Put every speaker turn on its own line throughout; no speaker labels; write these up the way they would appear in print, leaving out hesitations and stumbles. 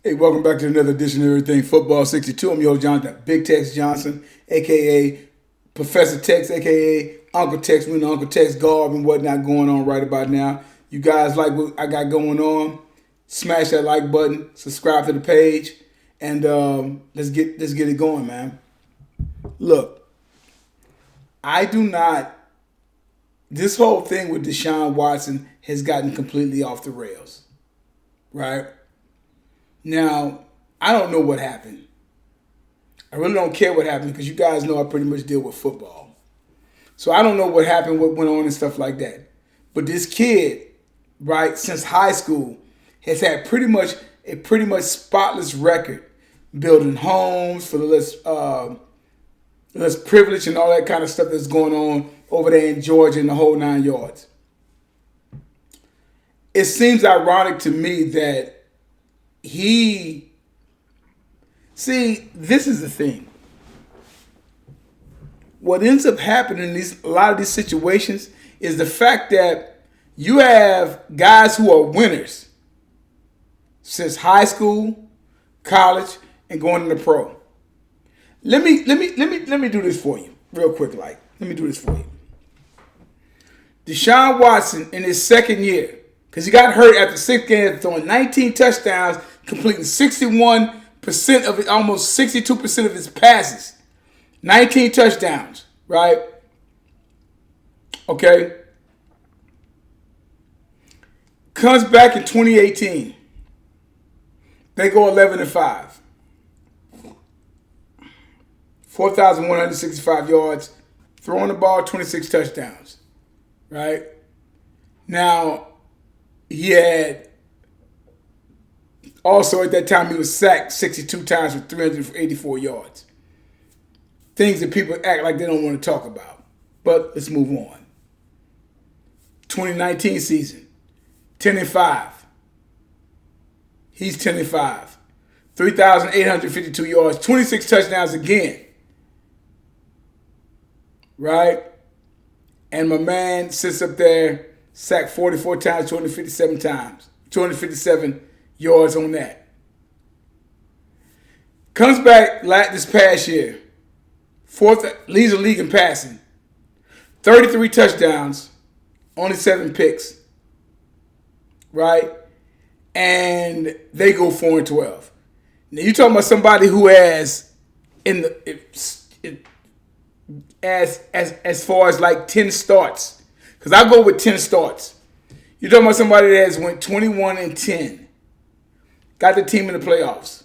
Hey, welcome back to another edition of Everything Football 62. I'm your host, Jonathan Big Tex Johnson, a.k.a. Professor Tex, a.k.a. Uncle Tex. We know Uncle Tex garb and whatnot going on right about now. You guys like what I got going on? Smash that like button, subscribe to the page, and let's get it going, man. Look, this whole thing with Deshaun Watson has gotten completely off the rails, right? Now, I don't know what happened. I really don't care what happened because you guys know I pretty much deal with football. So I don't know what happened, what went on and stuff like that. But this kid, right, since high school, has had pretty much spotless record building homes for the less privileged and all that kind of stuff that's going on over there in Georgia and the whole 9 yards. It seems ironic to me that this is the thing. What ends up happening in a lot of these situations is the fact that you have guys who are winners since high school, college, and going into pro. Let me do this for you real quick. Let me do this for you. Deshaun Watson in his second year, because he got hurt after 6 games, throwing 19 touchdowns, completing 61% of it, almost 62% of his passes. 19 touchdowns, right? Okay. Comes back in 2018. They go 11-5. 4,165 yards, throwing the ball, 26 touchdowns, right? Now, he had also at that time he was sacked 62 times for 384 yards. Things that people act like they don't want to talk about. But let's move on. 2019 season, 10-5. He's 10-5. 3,852 yards, 26 touchdowns again. Right? And my man sits up there, sacked 44 times, 257 yards on that. Comes back like this past year. Leads the league in passing. 33 touchdowns, only 7 picks. Right? And they go 4-12. Now you're talking about somebody who has as far as like 10 starts. Because I go with 10 starts. You're talking about somebody that has went 21-10. Got the team in the playoffs.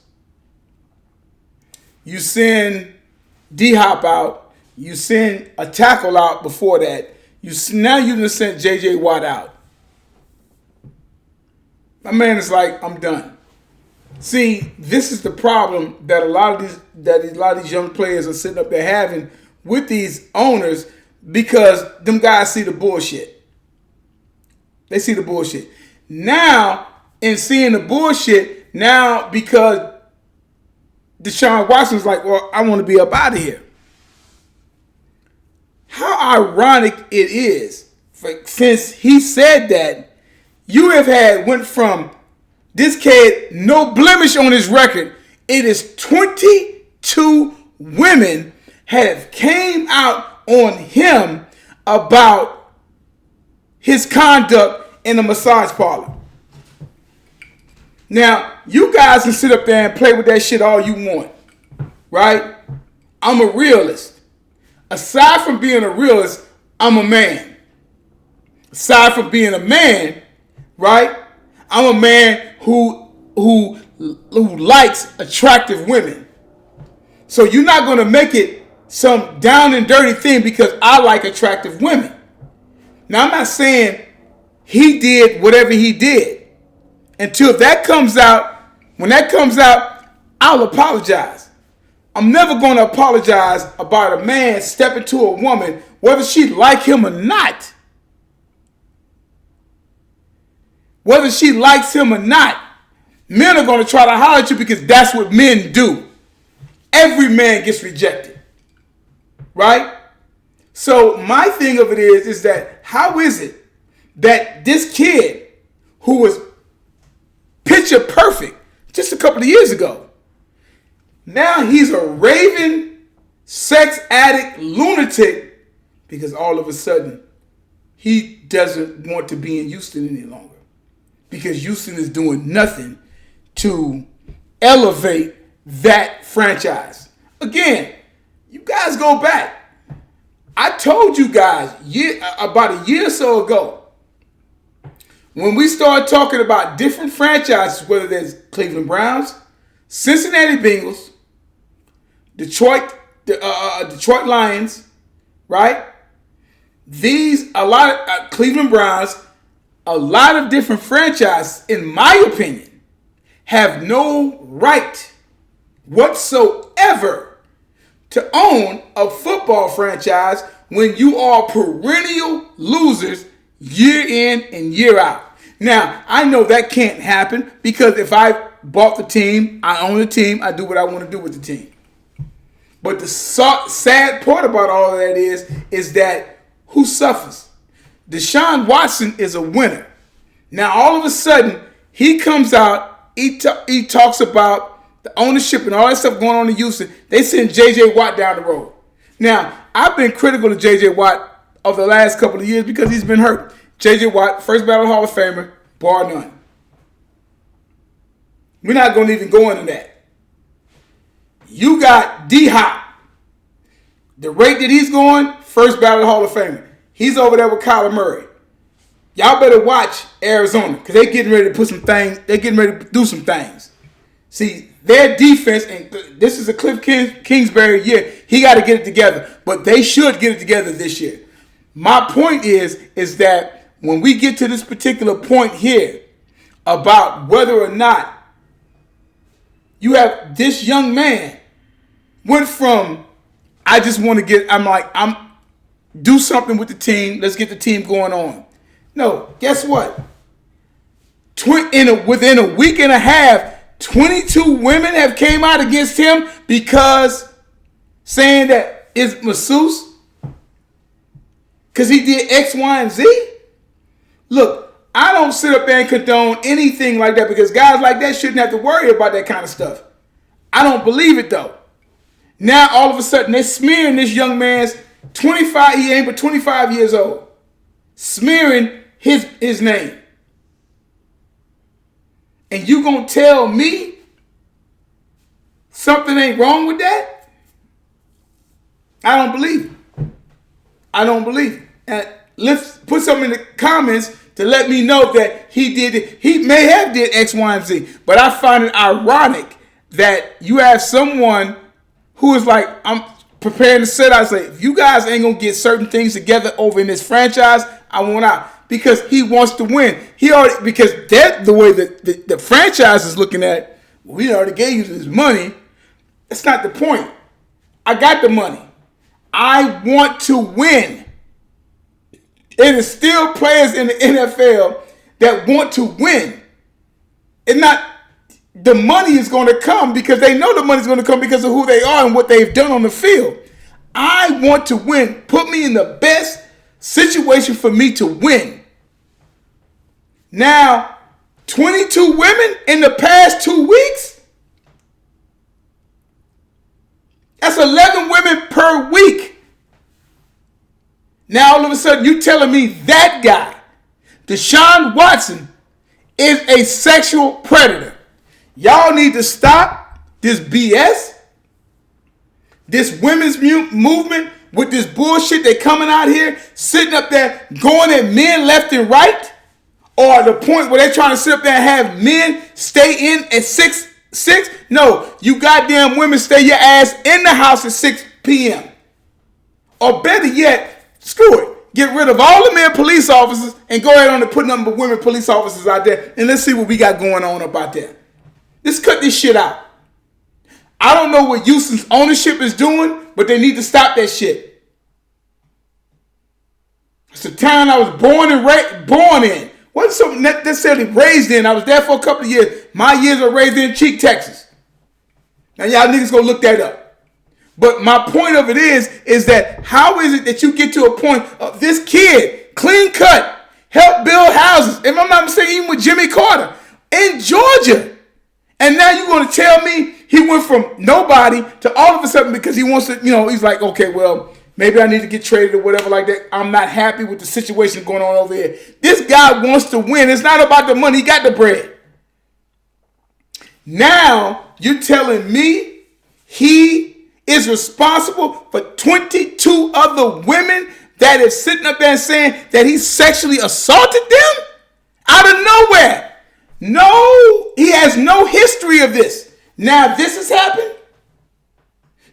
You send D-Hop out. You send a tackle out before that. Now you just sent J.J. Watt out. My man is like, I'm done. See, this is the problem that a lot of these young players are sitting up there having with these owners because them guys see the bullshit. They see the bullshit. Now, in seeing the bullshit, now because Deshaun Watson's like, well, I want to be up out of here. How ironic it is, since he said that, you went from this kid, no blemish on his record. It is 22 women have came out on him about his conduct in the massage parlor. Now, you guys can sit up there and play with that shit all you want, right? I'm a realist. Aside from being a realist, I'm a man. Aside from being a man, right? I'm a man who likes attractive women. So you're not going to make it some down and dirty thing because I like attractive women. Now, I'm not saying he did whatever he did. Until that comes out, when that comes out, I'll apologize. I'm never going to apologize about a man stepping to a woman, whether she like him or not. Whether she likes him or not, men are going to try to holler at you because that's what men do. Every man gets rejected. Right? So my thing of it is that how is it that this kid who was picture perfect just a couple of years ago. Now he's a raving, sex addict, lunatic, because all of a sudden he doesn't want to be in Houston any longer. Because Houston is doing nothing to elevate that franchise. Again, you guys go back. I told you guys about a year or so ago, when we started talking about different franchises, whether there's Cleveland Browns, Cincinnati Bengals, Detroit Lions, right? Cleveland Browns, a lot of different franchises, in my opinion, have no right whatsoever to own a football franchise when you are perennial losers year in and year out. Now, I know that can't happen because if I bought the team, I own the team, I do what I want to do with the team. But the sad part about all of that is that who suffers? Deshaun Watson is a winner. Now, all of a sudden, he comes out, he talks about the ownership and all that stuff going on in Houston. They send J.J. Watt down the road. Now, I've been critical of J.J. Watt over the last couple of years because he's been hurt. J.J. Watt, first ballot Hall of Famer, bar none. We're not going to even go into that. You got D-Hop. The rate that he's going, first ballot Hall of Famer. He's over there with Kyler Murray. Y'all better watch Arizona because they're getting ready to put some things. They're getting ready to do some things. See, their defense, and this is a Cliff Kingsbury year, he got to get it together. But they should get it together this year. My point is that when we get to this particular point here about whether or not you have this young man went from, I just want to get, I'm do something with the team. Let's get the team going on. No, guess what? Within a week and a half, 22 women have came out against him because saying that it's masseuse because he did X, Y, and Z. Look, I don't sit up there and condone anything like that because guys like that shouldn't have to worry about that kind of stuff. I don't believe it though. Now all of a sudden they're smearing this young man's 25. He ain't but 25 years old, smearing his name. And you gonna tell me something ain't wrong with that? I don't believe it. I don't believe it. And let's put something in the comments to let me know that he did it. He may have did X, Y, and Z. But I find it ironic that you have someone who is like, I'm preparing to sit out and say, if you guys ain't gonna get certain things together over in this franchise, I want out. Because he wants to win. Because that's the way that the franchise is looking at it. We already gave you this money. That's not the point. I got the money. I want to win. It is still players in the NFL that want to win. It's not the money is going to come because they know the money is going to come because of who they are and what they've done on the field. I want to win. Put me in the best situation for me to win. Now, 22 women in the past 2 weeks? That's 11 women per week. Now, all of a sudden, you telling me that guy, Deshaun Watson, is a sexual predator. Y'all need to stop this BS, this women's movement with this bullshit. They coming out here, sitting up there, going at men left and right. Or the point where they're trying to sit up there and have men stay in at 6. No, you goddamn women stay your ass in the house at 6 p.m. Or better yet, screw it. Get rid of all the men police officers and go ahead on and put nothing but women police officers out there. And let's see what we got going on about there. Let's cut this shit out. I don't know what Houston's ownership is doing, but they need to stop that shit. It's the town I was born in. Wasn't so necessarily raised in. I was there for a couple of years. My years were raised in Cheek, Texas. Now y'all niggas go look that up. But my point of it is that how is it that you get to a point of this kid, clean cut, help build houses, if I'm not mistaken, even with Jimmy Carter, in Georgia. And now you're going to tell me he went from nobody to all of a sudden because he wants to, he's like, okay, well, maybe I need to get traded or whatever like that. I'm not happy with the situation going on over here. This guy wants to win. It's not about the money. He got the bread. Now you're telling me he is responsible for 22 other women that is sitting up there and saying that he sexually assaulted them out of nowhere. No, he has no history of this. Now, this has happened.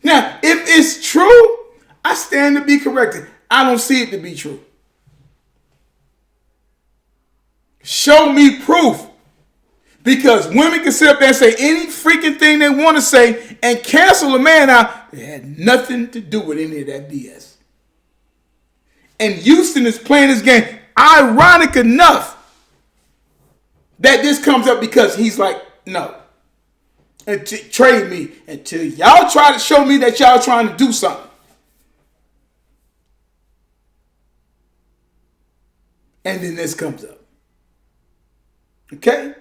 Now, if it's true, I stand to be corrected. I don't see it to be true. Show me proof. Because women can sit up there and say any freaking thing they want to say and cancel a man out. It had nothing to do with any of that BS. And Houston is playing this game. Ironic enough that this comes up because he's like, no. And trade me until y'all try to show me that y'all trying to do something. And then this comes up. Okay?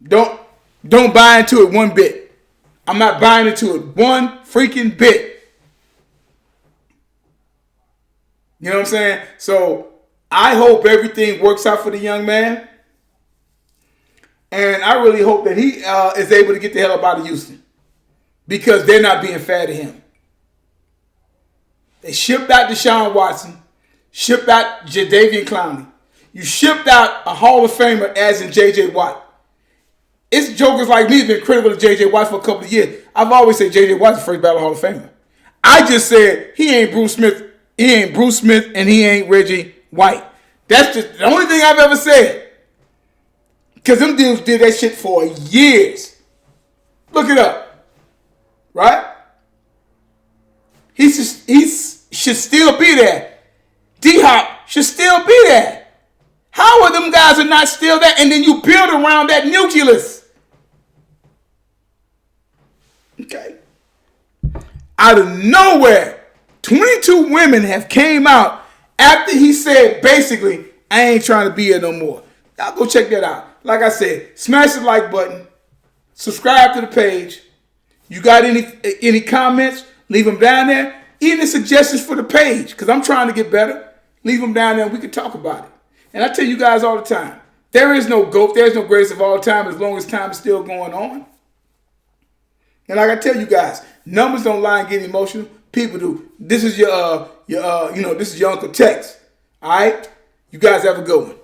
Don't buy into it one bit. I'm not buying into it one freaking bit. You know what I'm saying? So I hope everything works out for the young man. And I really hope that he is able to get the hell up out of Houston. Because they're not being fair to him. They shipped out Deshaun Watson. Shipped out Jadeveon Clowney. You shipped out a Hall of Famer as in J.J. Watt. It's jokers like me been critical of J.J. Watt for a couple of years. I've always said J.J. Watt's the first ballot Hall of Famer. I just said he ain't Bruce Smith. He ain't Bruce Smith and he ain't Reggie White. That's just the only thing I've ever said. Because them dudes did that shit for years. Look it up. Right? He should still be there. D-Hop should still be there. How are them guys are not still there? And then you build around that nucleus. Okay. Out of nowhere, 22 women have came out after he said, basically, I ain't trying to be here no more. Y'all go check that out. Like I said, smash the like button. Subscribe to the page. You got any comments? Leave them down there. Even suggestions for the page, because I'm trying to get better. Leave them down there and we can talk about it. And I tell you guys all the time, there is no GOAT, there's no greatest of all time as long as time is still going on. And like I tell you guys, numbers don't lie and get emotional. People do. This is this is your Uncle Tex. All right? You guys have a good one.